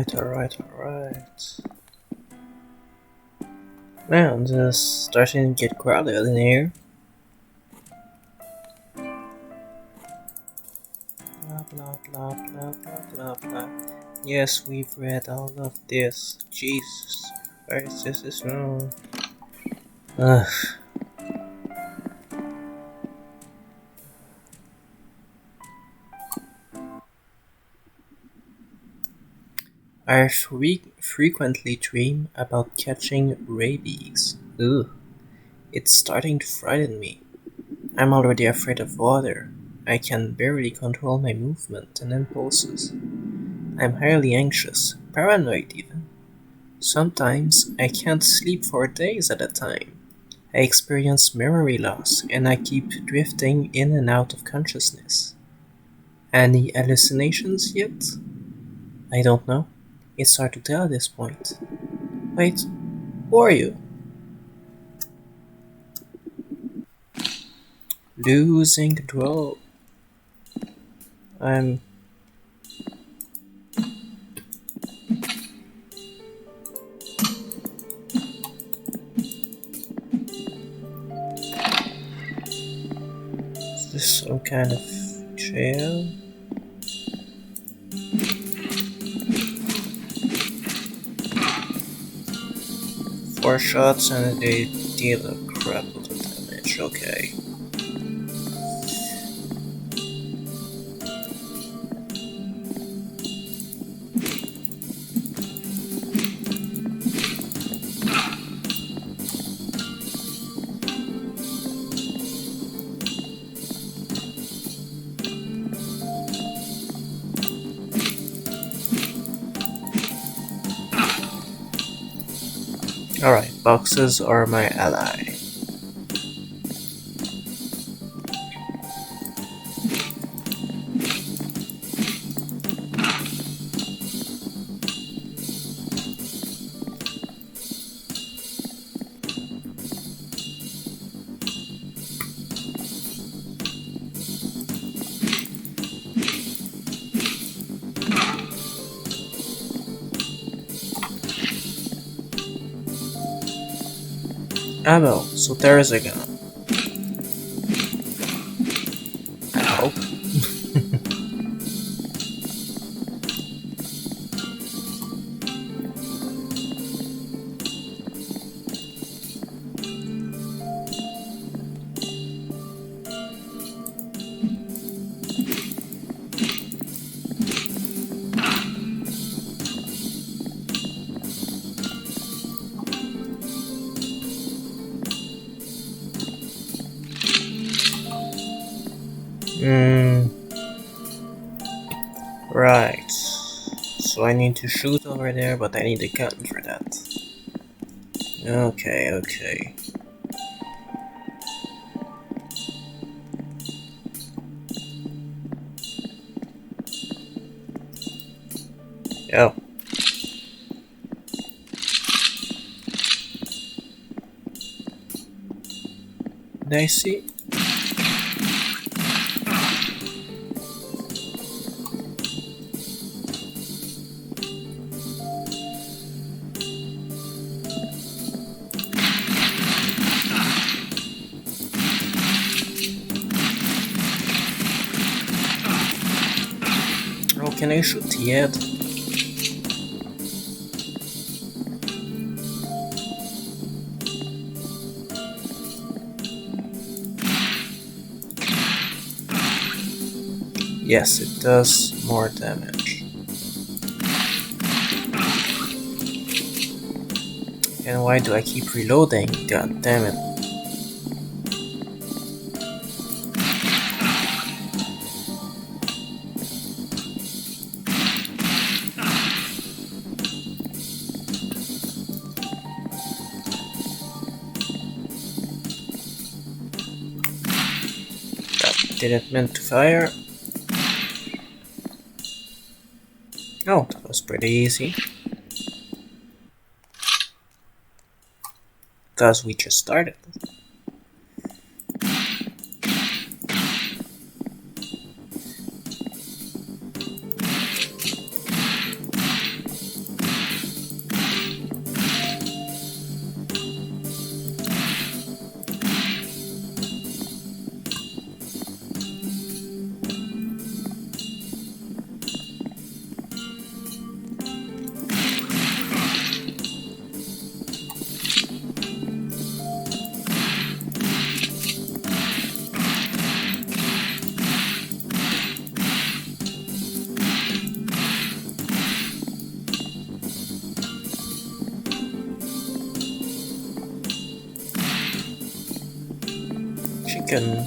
Alright. Man, this is starting to get crowded in here. Blah. Yes, we've read all of this. Jesus Christ, this is wrong. Ugh. I frequently dream about catching rabies. Ugh. It's starting to frighten me. I'm already afraid of water. I can barely control my movement and impulses. I'm highly anxious, paranoid even. Sometimes I can't sleep for days at a time. I experience memory loss and I keep drifting in and out of consciousness. Any hallucinations yet? I don't know. It's hard to tell at this point. Wait, who are you? Losing control. I'm. Is this some kind of jail? 4 shots and they deal a crap load of damage, okay. Alright, boxes are my ally. Ammo, so there is a gun. I hope. Right. So I need to shoot over there, but I need a gun for that. Okay. Oh. Did I see? Oh, can I shoot the head? Yes, it does more damage. And why do I keep reloading? God damn it. That didn't meant to fire. Oh, that was pretty easy. Because we just started. chicken.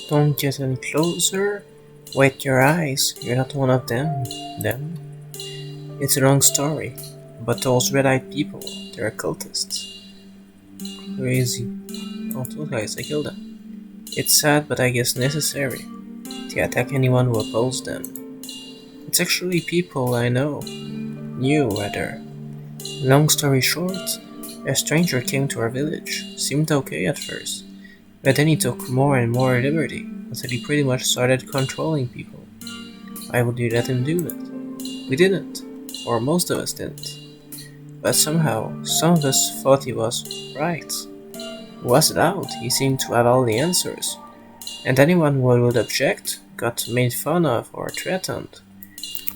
Don't get any closer. Wet your eyes. You're not one of them. Them? It's a long story. But those red-eyed people, they're cultists. Crazy. Oh, those guys, I killed them. It's sad, but I guess necessary. They attack anyone who opposes them. It's actually people I know. Knew, rather. Long story short, a stranger came to our village. Seemed okay at first. But then he took more and more liberty, until he pretty much started controlling people. Why would you let him do that? We didn't. Or most of us didn't. But somehow, some of us thought he was right. Was it out? He seemed to have all the answers. And anyone who would object got made fun of or threatened.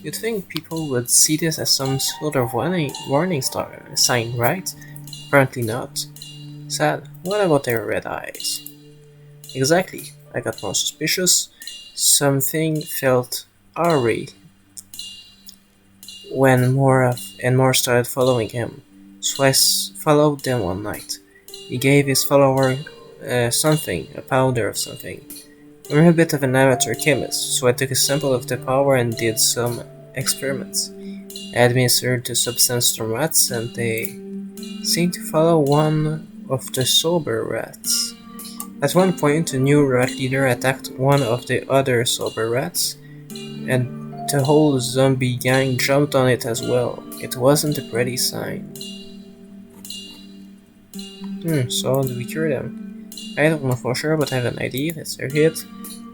You'd think people would see this as some sort of warning sign, right? Apparently not. Sad. What about their red eyes? Exactly. I got more suspicious. Something felt awry when more started following him. So I followed them one night. He gave his follower something, a powder of something. I'm a bit of an amateur chemist, so I took a sample of the powder and did some experiments. I administered the substance to rats, and they seemed to follow one of the sober rats. At one point, a new rat leader attacked one of the other sober rats, and the whole zombie gang jumped on it as well. It wasn't a pretty sign. So do we cure them? I don't know for sure, but I have an idea. Let's hear it.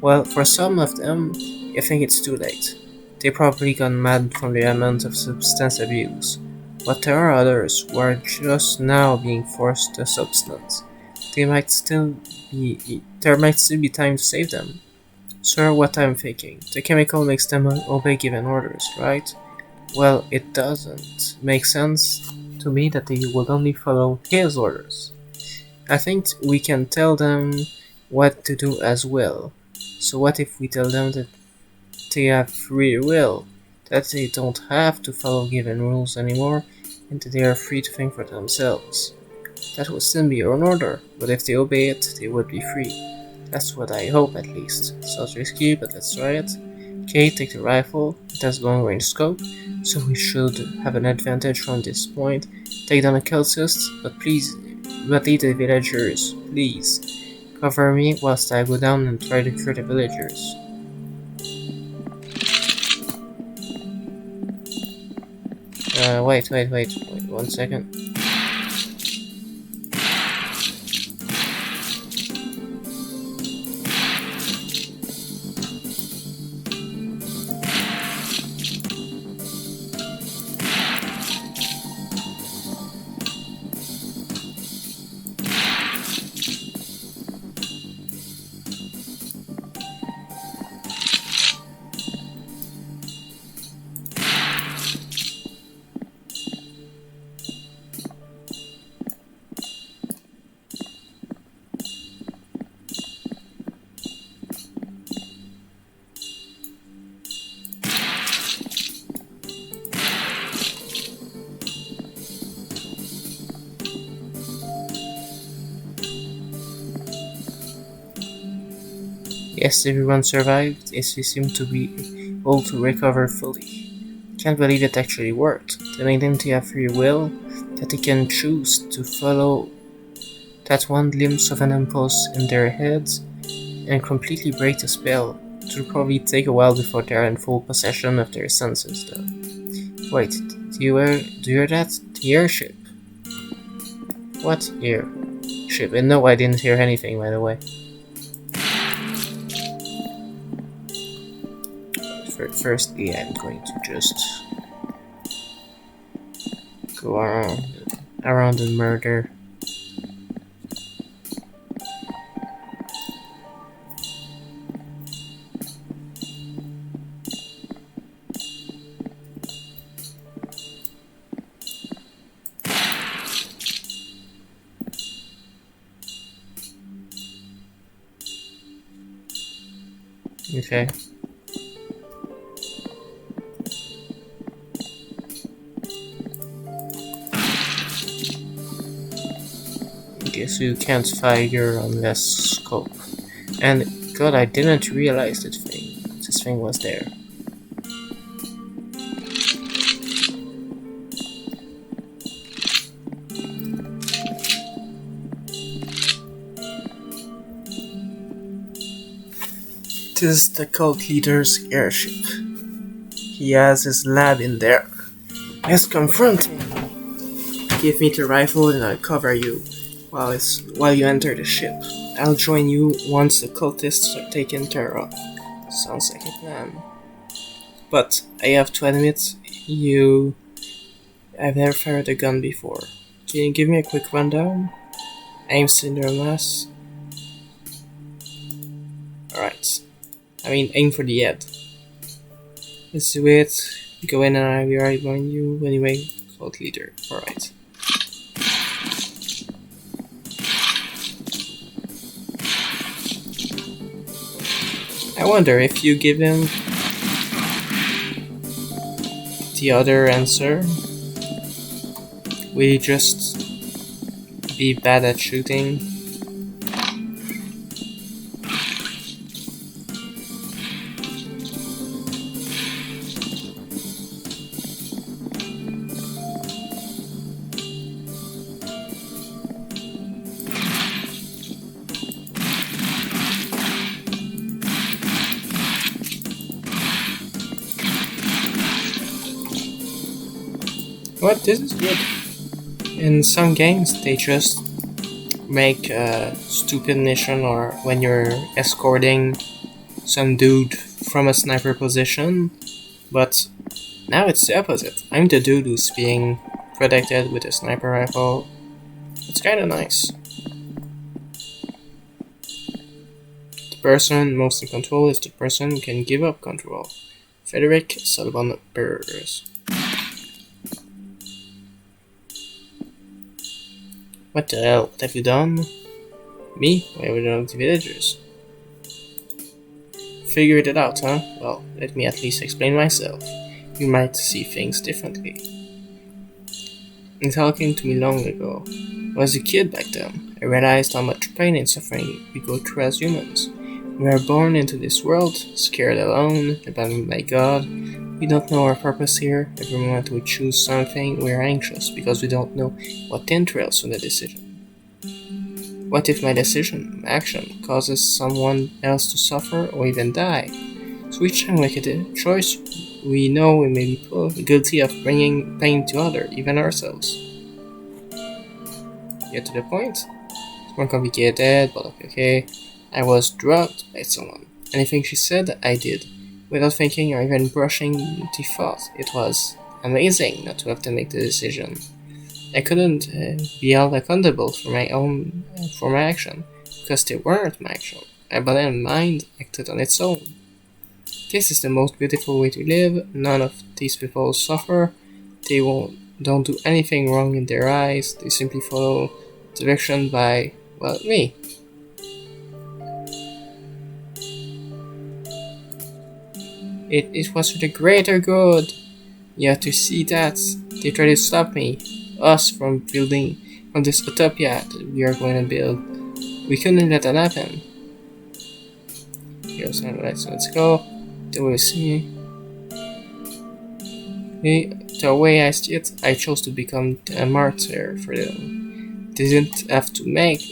Well, for some of them, I think it's too late. They probably gone mad from the amount of substance abuse. But there are others who are just now being forced the substance. There might still be time to save them. So what I'm thinking, the chemical makes them obey given orders, right? Well, it doesn't make sense to me that they would only follow his orders. I think we can tell them what to do as well. So what if we tell them that they have free will, that they don't have to follow given rules anymore, and that they are free to think for themselves? That would still be an order, but if they obey it, they would be free. That's what I hope, at least. Sounds risky, but let's try it. Okay, take the rifle. It has long range scope, so we should have an advantage from this point. Take down the cultists, but lead the villagers, please. Cover me whilst I go down and try to cure the villagers. Wait, 1 second. Yes, everyone survived, as we seem to be able to recover fully. Can't believe it actually worked. Telling them to have free will, that they can choose to follow that one glimpse of an impulse in their heads and completely break the spell. It will probably take a while before they are in full possession of their senses, though. Wait, do you hear that? The airship. What airship? And no, I didn't hear anything, by the way. Firstly, I'm going to just go around and murder Okay. Okay, so you can't fire unless scope. And God, I didn't realize that thing. This thing was there. This is the cult leader's airship. He has his lab in there. Let's confront him. Give me the rifle and I'll cover you while you enter the ship. I'll join you once the cultists are taken care of. Sounds like a plan. But I have to admit, I've never fired a gun before. Can you give me a quick rundown? Aim cylinder mass. Alright. I mean, aim for the head. Let's do it. Go in and I'll be right behind you. Anyway, cult leader. Alright. I wonder if you give him the other answer, will he just be bad at shooting? What? This is good. In some games, they just make a stupid mission, or when you're escorting some dude from a sniper position, but now it's the opposite. I'm the dude who's being protected with a sniper rifle. It's kinda nice. The person most in control is the person who can give up control. Frederick Sullivan Burrs. What the hell? What have you done? Me? Why have you done with the villagers? Figured it out, huh? Well, let me at least explain myself. You might see things differently. In talking to me long ago, I was a kid back then. I realized how much pain and suffering we go through as humans. We are born into this world, scared alone, abandoned by God. We don't know our purpose here. Every moment we choose something, we are anxious because we don't know what entails from the decision. What if my decision, my action, causes someone else to suffer or even die? So each time we make a choice, we know we may be guilty of bringing pain to others, even ourselves. Get to the point? It's more complicated, but okay. I was drugged by someone. Anything she said, I did. Without thinking or even brushing the thought. It was amazing not to have to make the decision. I couldn't be held accountable for my action, because they weren't my action. My body and mind acted on its own. This is the most beautiful way to live. None of these people suffer. They don't do anything wrong in their eyes. They simply follow direction by, well, me. It was for the greater good. You have to see that. They try to stop me, us, from this utopia that we are going to build. We couldn't let that happen. Here's alright, so let's go. The way we see. The way I see it, I chose to become a martyr for them. They didn't have to make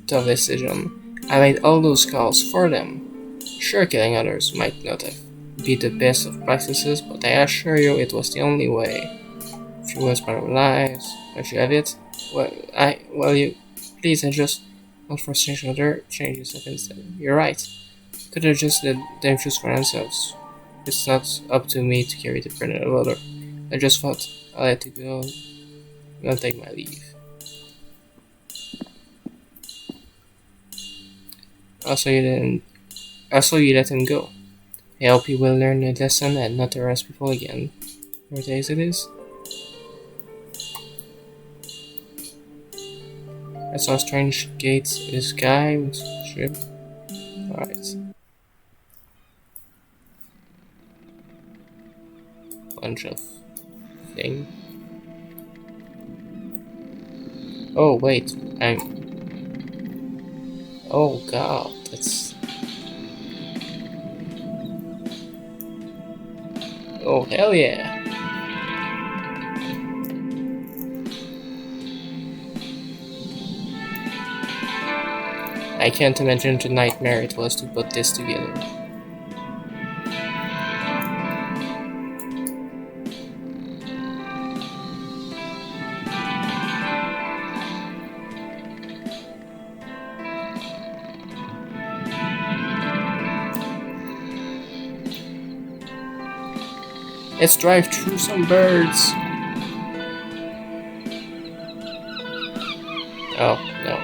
tough decision. I made all those calls for them. Sure, killing others might not have be the best of practices, but I assure you it was the only way. If you was part of lives, if you had it, you please adjust not frustration other changes up instead. You're right. Could have just let them choose for themselves. It's not up to me to carry the burden of other. I just thought I'll let it go. I'll take my leave. Also you let him go. I hope you will learn a lesson and not harass people again. What days it is? I saw strange gates in the sky with ship. Alright. bunch of thing. Oh wait, oh god, that's... Oh hell yeah! I can't imagine the nightmare it was to put this together. Let's drive through some birds! Oh, no.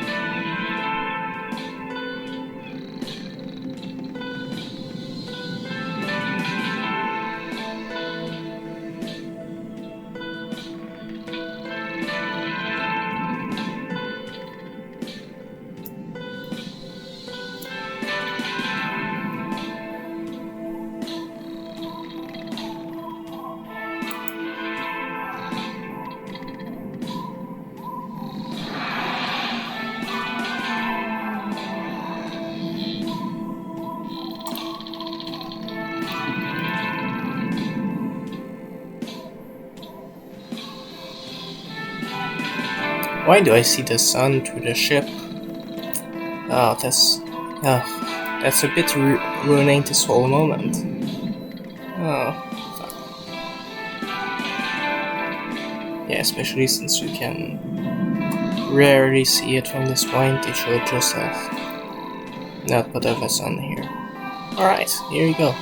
Why do I see the sun through the ship? Oh, that's a bit ruining this whole moment. Oh, fuck. Yeah, especially since you can rarely see it from this point. They should just have not put a sun here. Alright, here you go.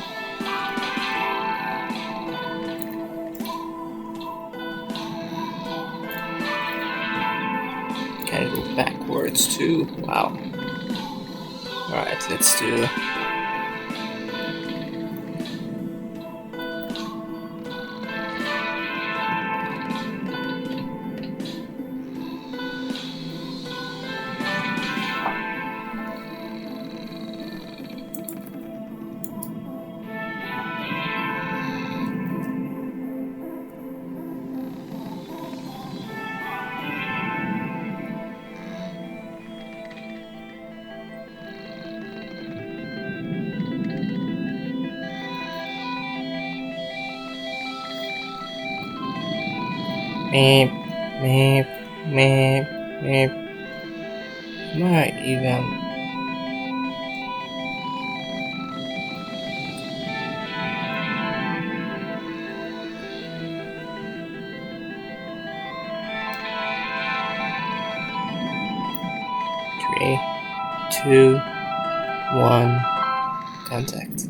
Can go backwards too. Wow. Alright, let's do... Meep, meep, meep, meep. Not even. Three, two, one, contact.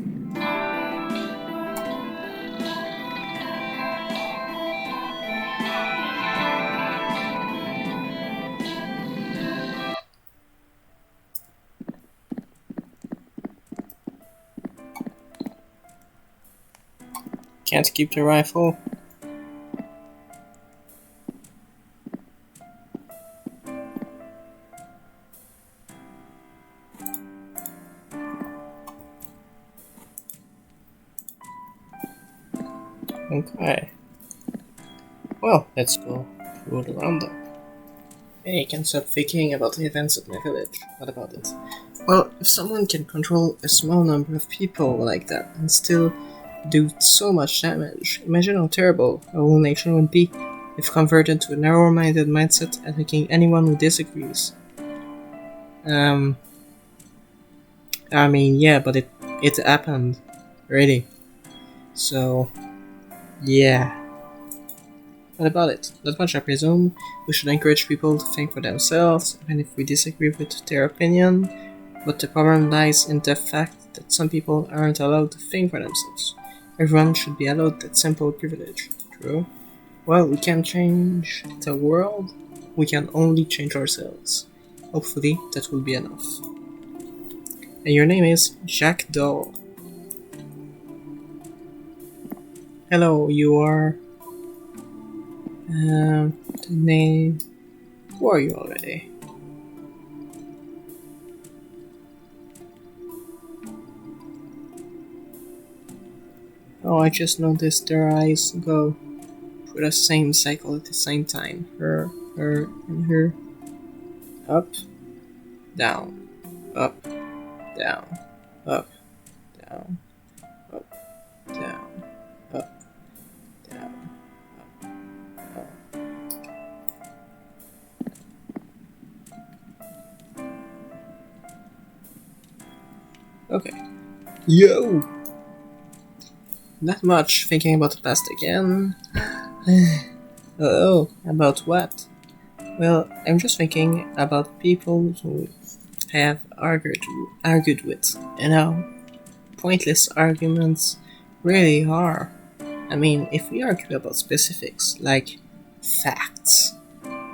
Can't keep the rifle. Okay. Well, let's go through the roundup. Hey, can't stop thinking about the events at my village. What about it? Well, if someone can control a small number of people like that and still do so much damage, imagine how terrible a whole nation would be if converted to a narrow-minded mindset attacking anyone who disagrees. I mean, yeah, but it happened, really. So, yeah. What about it? Not much, I presume. We should encourage people to think for themselves, even if we disagree with their opinion. But the problem lies in the fact that some people aren't allowed to think for themselves. Everyone should be allowed that simple privilege. True? Well, we can't change the world. We can only change ourselves. Hopefully, that will be enough. And your name is Jack Doll. Hello, you are... the name... Who are you already? Oh, I just noticed their eyes go through the same cycle at the same time. Her, and her. Up, down, up, down, up, down, up, down, up, down, up. Okay. Yo! Not much, thinking about the past again. Oh, about what? Well, I'm just thinking about people who have argued with, and how pointless arguments really are. I mean, if we argue about specifics, like facts,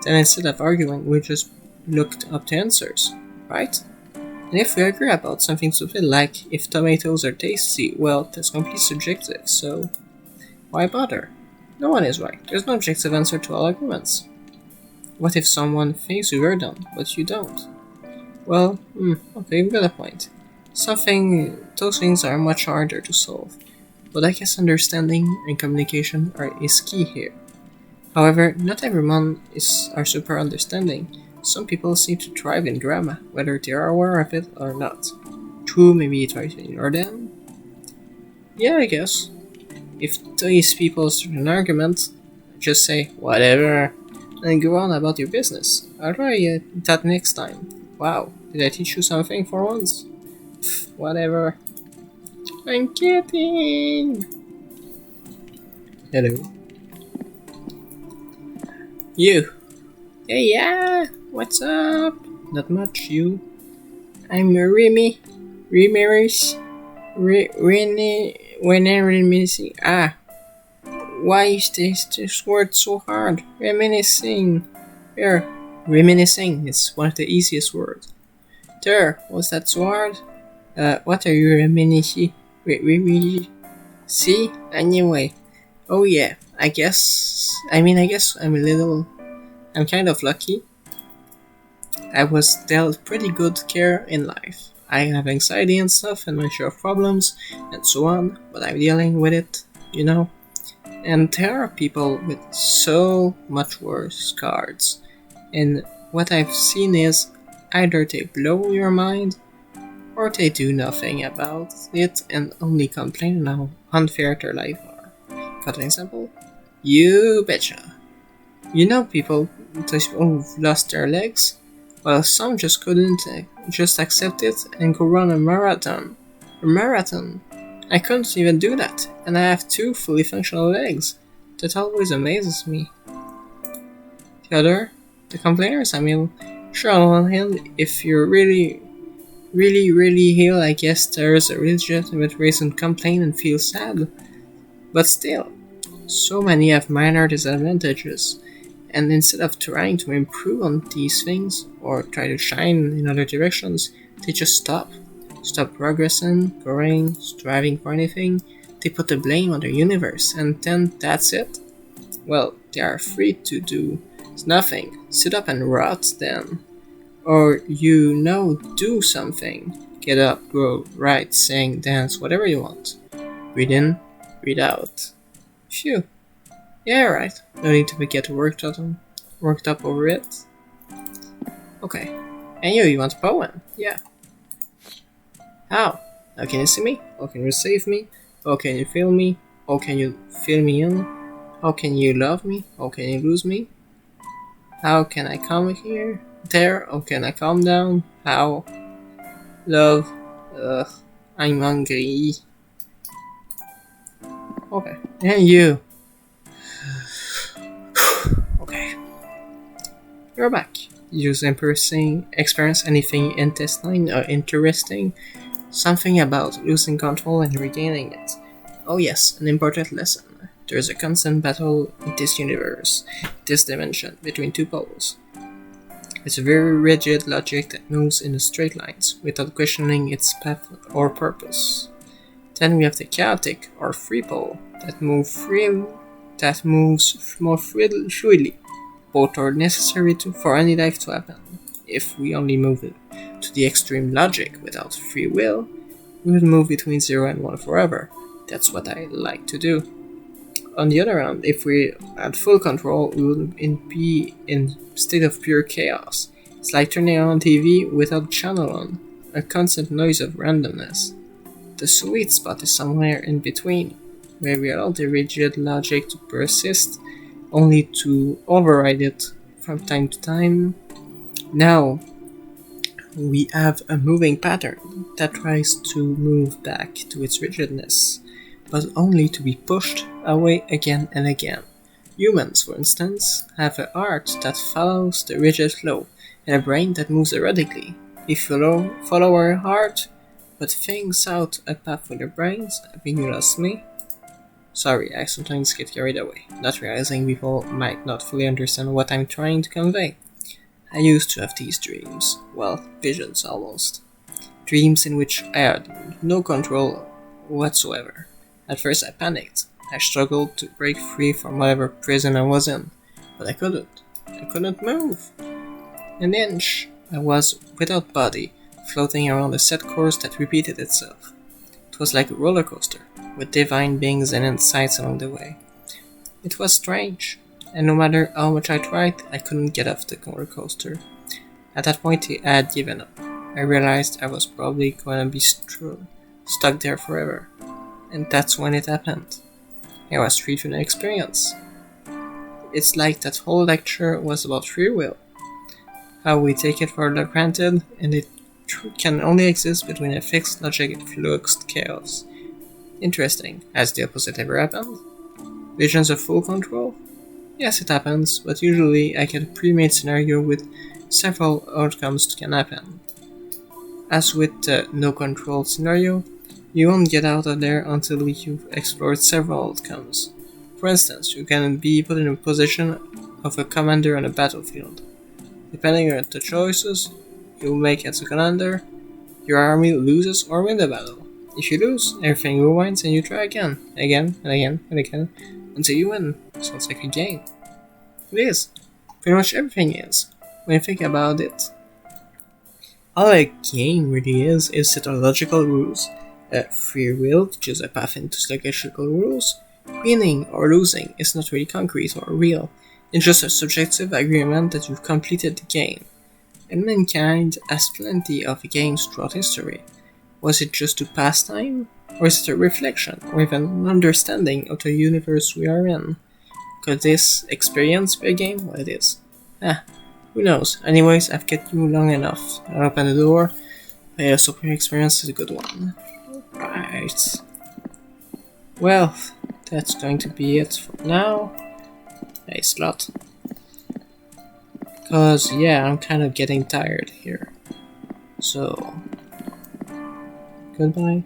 then instead of arguing, we just looked up the answers, right? And if we agree about something stupid like if tomatoes are tasty, well, that's completely subjective, so why bother? No one is right. There's no objective answer to all arguments. What if someone thinks you are dumb, but you don't? Well, okay, we got a point. Those things are much harder to solve, but I guess understanding and communication is key here. However, not everyone are super understanding. Some people seem to thrive in drama, whether they are aware of it or not. True, maybe try to ignore them? Yeah, I guess. If these people start an argument, just say, whatever, and go on about your business. I'll try that next time. Wow, did I teach you something for once? Pfft, whatever. I'm kidding! Hello. You. Yeah, what's up? Not much, you. I'm Remy. Remiris. Reminiscing. Why is this word so hard? Reminiscing. There. Reminiscing is one of the easiest words. There, was that so hard? What are you reminiscing? See? Anyway. Oh yeah, I guess I'm kind of lucky. I was dealt pretty good care in life. I have anxiety and stuff and my share of problems and so on, but I'm dealing with it, you know? And there are people with so much worse cards. And what I've seen is either they blow your mind or they do nothing about it and only complain how unfair their life are. Got an example? You betcha. You know people who've lost their legs? Well, some just couldn't just accept it and go run a marathon. A marathon? I couldn't even do that, and I have 2 fully functional legs. That always amazes me. The complainers, sure on one hand, if you're really ill, I guess there's a legitimate reason to complain and feel sad. But still, so many have minor disadvantages. And instead of trying to improve on these things or try to shine in other directions, they just stop. Stop progressing, growing, striving for anything. They put the blame on the universe, and then that's it. Well, they are free to do nothing. Sit up and rot then. Or, do something. Get up, grow, write, sing, dance, whatever you want. Breathe in, breathe out. Phew. Yeah, right. No need to get worked up over it. Okay. And you want a poem? Yeah. How? How can you see me? How can you save me? How can you feel me? How can you fill me in? How can you love me? How can you lose me? How can I come here? There? How can I calm down? How? Love. I'm hungry. Okay. And you. Okay. You're back. You experience anything intestine or interesting? Something about losing control and regaining it. Oh yes, an important lesson. There's a constant battle in this universe, this dimension, between 2 poles. It's a very rigid logic that moves in straight lines, without questioning its path or purpose. Then we have the chaotic, or free pole, that moves more freely. Both are necessary for any life to happen. If we only move it to the extreme logic without free will, we would move between 0 and 1 forever. That's what I like to do. On the other hand, if we had full control, we would be in state of pure chaos. It's like turning on TV without channel on, a constant noise of randomness. The sweet spot is somewhere in between, where we allow the rigid logic to persist, only to override it from time to time. Now, we have a moving pattern that tries to move back to its rigidness, but only to be pushed away again and again. Humans, for instance, have a heart that follows the rigid flow, and a brain that moves erratically. We follow our heart, but things out a path for their brains. Have you lost me? Sorry, I sometimes get carried away, not realizing people might not fully understand what I'm trying to convey. I used to have these dreams, well, visions almost. Dreams in which I had no control whatsoever. At first I panicked. I struggled to break free from whatever prison I was in, but I couldn't. I couldn't move. An inch. I was without body, floating around a set course that repeated itself. It was like a roller coaster, with divine beings and insights along the way. It was strange, and no matter how much I tried, I couldn't get off the roller coaster. At that point, I had given up. I realized I was probably going to be stuck there forever. And that's when it happened. I was free to the experience. It's like that whole lecture was about free will. How we take it for granted, and it can only exist between a fixed logic and fluxed chaos. Interesting. Has the opposite ever happened? Visions of full control? Yes, it happens, but usually I get a pre-made scenario with several outcomes can happen. As with the no control scenario, you won't get out of there until you've explored several outcomes. For instance, you can be put in a position of a commander on a battlefield. Depending on the choices you make as a commander, your army loses or wins the battle. If you lose, everything rewinds and you try again, and again, until you win. Sounds like a game. It is. Pretty much everything is, when you think about it. All a game really is set of logical rules. Free will teaches a path into logical rules. Winning or losing is not really concrete or real. It's just a subjective agreement that you've completed the game. And mankind has plenty of games throughout history. Was it just to pass time? Or is it a reflection, or even an understanding of the universe we are in? Could this experience be a game? Well, it is. Who knows? Anyways, I've kept you long enough. I'll open the door. I hope your experience is a good one. Right. Well, that's going to be it for now. Hey, slot. Because, yeah, I'm kind of getting tired here. So, goodbye.